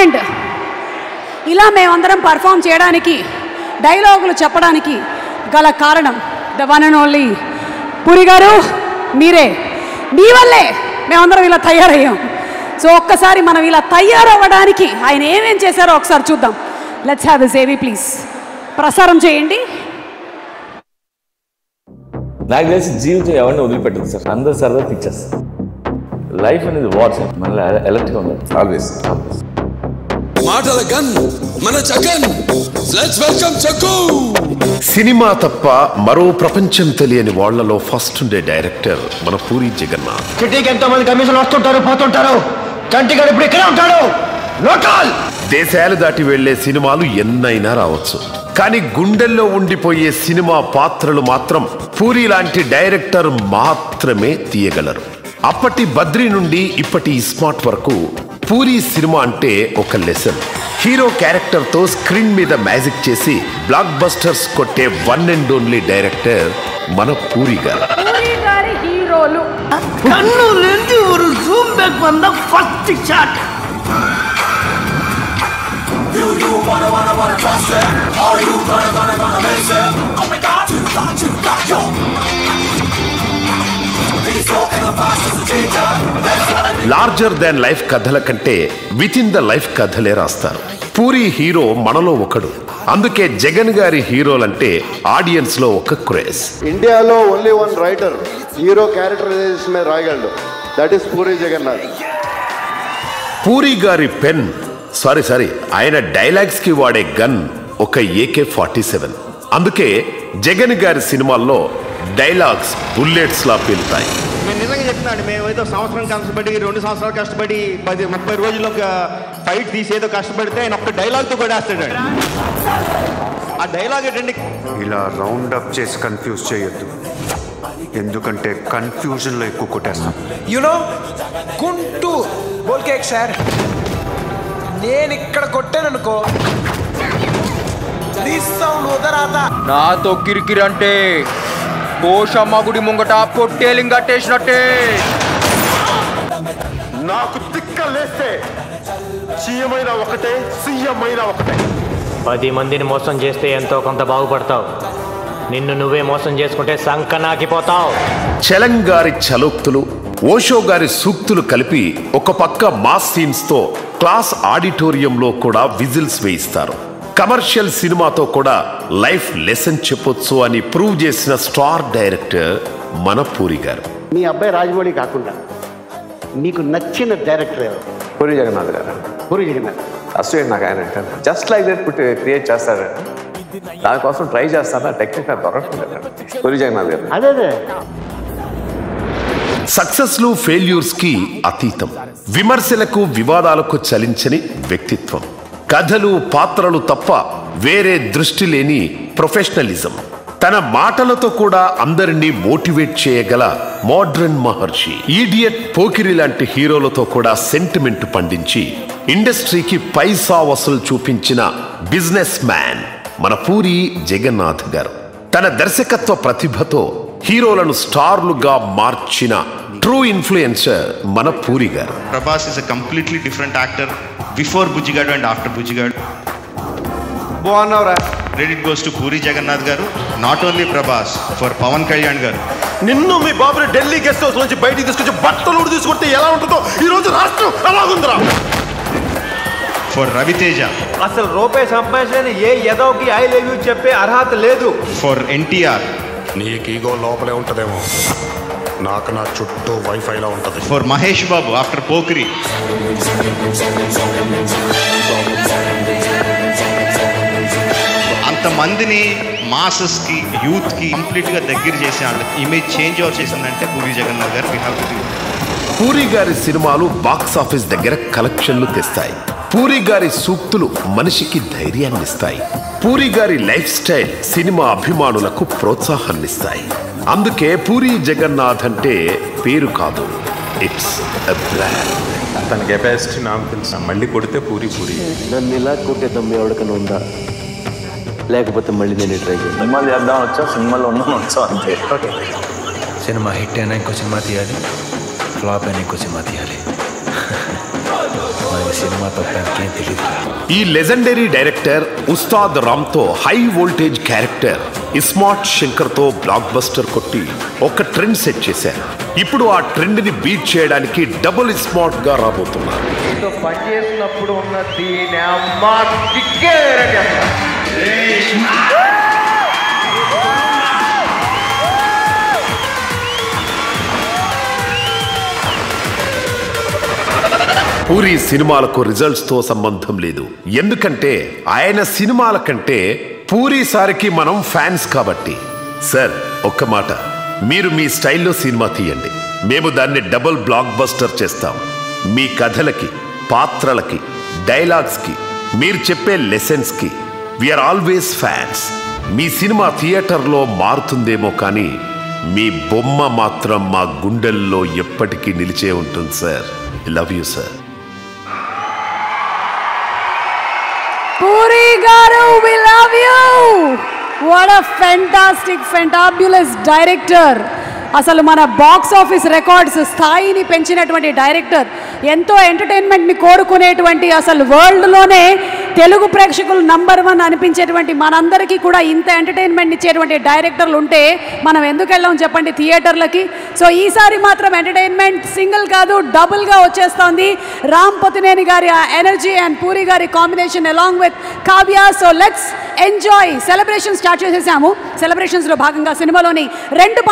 And ఇలా మేమందరం perform చేయడానికి, డైలాగులు చెప్పడానికి గల కారణం the one and only puri గారు. మీరే, మీ వల్లే మేమందరం ఇలా తయారయ్యాం. సో ఒక్కసారి మనం ఇలా తయారవ్వడానికి ఆయన ఏమేం చేశారో ఒకసారి చూద్దాం. లెట్స్ హ్యావ్ దిస్ ఏవి ప్లీజ్. ప్రసారం చేయండి. నాకు తెలిసి జీవితం ఎవరిని వదిలిపెట్టదు సార్. అందరు సరదా పిక్చర్స్. లైఫ్ అనేది వార్ సార్. మళ్ళీ ఎలర్ట్గా ఉండాలి ఆల్వేస్. మాటల గన్ మన Jagan. Let's welcome Jaggu. Cinema తప్ప మరో ప్రపంచం తెలియని వాళ్లలో ఫస్ట్ ఉండే డైరెక్టర్ మన పూరి జగన్నాథ్. సిటీకి ఎంతో మంది కమిషన్లు వస్తుంటారు, పోతుంటారు. చంటిగాడు ఇప్పుడు ఇక్కడే ఉంటాడు. లోకల్. దేశాలు దాటి వెళ్లే సినిమాలు ఎన్నైనా రావచ్చు, కానీ గుండెల్లో ఉండిపోయే సినిమా పాత్రలు మాత్రం పూరి లాంటి డైరెక్టర్ మాత్రమే తీయగలరు. అప్పటి బద్రి నుండి ఇప్పటి స్మార్ట్ వరకు పూరి సినిమా అంటే ఒక లెసన్. హీరో క్యారెక్టర్ తో స్క్రీన్ మీద మ్యాజిక్ చేసి బ్లాక్ బస్టర్స్ కొట్టే వన్ అండ్ ఓన్లీ డైరెక్టర్ మన పూరి గారు. హీరోలు కన్నులేంటి ఒక Zoom back one the first shot. Larger than life కథల కంటే విత్ ఇన్ ద లైఫ్ కథలే రాస్తారు. పూరి హీరో మనలో ఒకడు. అందుకే జగన్ గారి హీరోలంటే ఆడియన్స్ లో ఒక క్రేజ్. ఇండియాలో only one writer hero characterization మీద రాయగలడు. That is Puri Jagannath. పూరి గారి పెన్ సారీ ఆయన డైలాగ్స్ కి వాడే గన్ ఒక AK-47. అందుకే జగన్ గారి సినిమాల్లో డైలాగ్స్ బుల్లెట్స్ లా పేలుతాయి. మేము నిజంగా చెప్తున్నాండి, మేమైతే సంవత్సరం కష్టపడి 2 సంవత్సరాలు కష్టపడి 10-30 రోజుల్లో ఒక ఫైట్ తీసేదో కష్టపడితే ఆయన ఒక్క డైలాగ్తో కొడేస్తాడు. ఆ డైలాగ్ ఏంటండి, ఇలా రౌండ్ అప్ చేసి కన్ఫ్యూజ్ చేయొద్దు, ఎందుకంటే కన్ఫ్యూజన్లో ఎక్కువ కొట్టేస్తాం. యునో గుంటూ బోల్కేక్ సార్, నేను ఇక్కడ కొట్టాననుకో నాతో కిరికిరి అంటే పోషమ్మ గుడి ముంగట పొట్టేలింగ్ కట్టేసినట్టే. నాకు తిక్కలేస్తే సీఎం ఒకటే, సీఎం ఒకటే. 10 మందిని మోసం చేస్తే ఎంతో కొంత బాగుపడతావు. నిన్ను నువ్వే మోసం చేసుకుంటే సంకనాకిపోతావు. చలంగారి చలోక్తులు, ఓషో గారి సూక్తులు కలిపి ఒక పక్క మాస్ సీన్స్ తో క్లాస్ ఆడిటోరియంలో కూడా విజిల్స్ వేయిస్తారు. కమర్షియల్ సినిమాతో కూడా లైఫ్ లెసన్ చెప్పొచ్చు అని ప్రూవ్ చేసిన స్టార్ డైరెక్టర్ మన పూరి గారు. మీ అబ్బాయి రాజమౌళి కాకుండా మీకు నచ్చిన డైరెక్టర్ ఎవరు? పూరి జగన్నాథ్ గారు. పూరి జగన్నాథ్ అసలు నాకు ఆయన జస్ట్ లైక్ దట్ క్రియేట్ చేస్తాడు. దానికోసం ట్రై చేస్తాను, టెక్నిక్ నాకు దొరకట్లేదు. పూరి జగన్నాథ్ గారు అదే సక్సెస్లు ఫెయిల్యూర్స్ కి అతీతం, విమర్శలకు వివాదాలకు చలించని వ్యక్తిత్వం, కథలు పాత్రలు తప్ప వేరే దృష్టి లేని ప్రొఫెషనలిజం, తన మాటలతో కూడా అందరినీ మోటివేట్ చేయగల మోడ్రన్ మహర్షి, ఈడియట్, పోకిరి లాంటి హీరోలతో కూడా సెంటిమెంట్ పండించి ఇండస్ట్రీకి పైసా వసూలు చూపించిన బిజినెస్ మ్యాన్ మన పూరి జగన్నాథ్ గారు. తన దర్శకత్వ ప్రతిభతో హీరోలను స్టార్లుగా మార్చిన ట్రూ ఇన్ఫ్లుయెన్సర్ మన పూరి గారు. Prabhas is a completely different actor before Bujjigadu and after Bujjigadu. బాగున్నావురా. Credit goes to Puri Jagannath గారు, not only Prabhas, for Pawan Kalyan గారు. నిన్ను మీ బాబుని ఢిల్లీ గెస్ట్ హౌస్ నుంచి బయటికి తీసుకొచ్చి బట్టలు తీసుకొస్తే ఎలా ఉంటుందో ఈ రోజు రాష్ట్రం అలాగుందిరా. ఫర్ రవితేజ, అసలు రూపాయి సంపాదించని ఏ ఎదోకి ఐ లవ్ యూ చెప్పే అర్హత లేదు. ఫర్ ఎన్టీఆర్, నీకు ఈగో లోపలే ఉంటదేమో, నాకు నా చుట్టూ వైఫైలా ఉంటది. For Mahesh Babu after Pokiri. అంతమందిని మాసెస్కి, యూత్కి కంప్లీట్గా దగ్గర చేసే ఇమేజ్ చేంజ్ ఓవర్ చేసిందంటే పూరి జగన్నాథ్ గారు. పూరి గారి సినిమాలు బాక్స్ ఆఫీస్ దగ్గర కలెక్షన్లు తెస్తాయి. పూరి గారి సూక్తులు మనిషికి ధైర్యాన్ని ఇస్తాయి. పూరి గారి లైఫ్ స్టైల్ సినిమా అభిమానులకు ప్రోత్సాహాన్నిస్తాయి. అందుకే పూరి జగన్నాథ్ అంటే పేరు కాదు, ఇట్స్ ఎ బ్రాండ్. తన కెపాసిటీ నాకు తెలుసు. మళ్ళీ కొడితే పూరి పూరి. నన్ను ఇలా కొట్టే దమ్ము ఎవరికైనా ఉందా? లేకపోతే మళ్ళీ నేను ట్రై చేస్తాను. సినిమాలు చేద్దాం వచ్చా, సినిమాలో ఉన్నాను వచ్చా, అంతే. ఓకే, సినిమా హిట్ అయినా ఇంకో సినిమా తీయాలి, ఫ్లాప్ అయినా ఇంకో సినిమా తీయాలి. సినిమా తప్ప తెలియదు. ఈ లెజెండరీ డైరెక్టర్ ఉస్తాద్ రామ్తో హై వోల్టేజ్ క్యారెక్టర్ ఇస్మార్ట్ శంకర్తో బ్లాక్ బస్టర్ కొట్టి ఒక ట్రెండ్ సెట్ చేశారు. ఇప్పుడు ఆ ట్రెండ్ ని బీట్ చేయడానికి డబుల్ స్మార్ట్ గా రాబోతున్నారు. పని చేసినప్పుడు ఉన్న దీని అమ్మ పూరి సినిమాలకు రిజల్ట్స్ తో సంబంధం లేదు. ఎందుకంటే ఆయన సినిమాల కంటే పూరి సారికి మనం ఫ్యాన్స్ కాబట్టి. సార్ ఒక్క మాట, మీరు మీ స్టైల్లో సినిమా తీయండి, మేము దాన్ని డబుల్ బ్లాక్ బస్టర్ చేస్తాం. మీ కథలకి, పాత్రలకి, డైలాగ్స్కి, మీరు చెప్పే లెసన్స్కి వీఆర్ ఆల్వేస్ ఫ్యాన్స్. మీ సినిమా థియేటర్లో మారుతుందేమో కానీ మీ బొమ్మ మాత్రం మా గుండెల్లో ఎప్పటికీ నిలిచే ఉంటుంది sir. Love you sir. Puri garu, we love you. What a fantastic, fantabulous director. అసలు మన బాక్స్ ఆఫీస్ రికార్డ్స్ స్థాయిని పెంచినటువంటి డైరెక్టర్, ఎంతో ఎంటర్టైన్మెంట్ని కోరుకునేటువంటి, అసలు వరల్డ్లోనే తెలుగు ప్రేక్షకులు నంబర్ 1 అనిపించేటువంటి మనందరికీ కూడా ఇంత ఎంటర్టైన్మెంట్ ఇచ్చేటువంటి డైరెక్టర్లు ఉంటే మనం ఎందుకు వెళ్ళాం చెప్పండి థియేటర్లకి. సో ఈసారి మాత్రం ఎంటర్టైన్మెంట్ సింగిల్ కాదు డబుల్గా వచ్చేస్తోంది. రామ్ పోతినేని గారి ఆ ఎనర్జీ అండ్ పూరి గారి combination along with Kavya. So let's enjoy. Celebration start చేసేసాము. సెలబ్రేషన్స్లో భాగంగా సినిమాలోని 2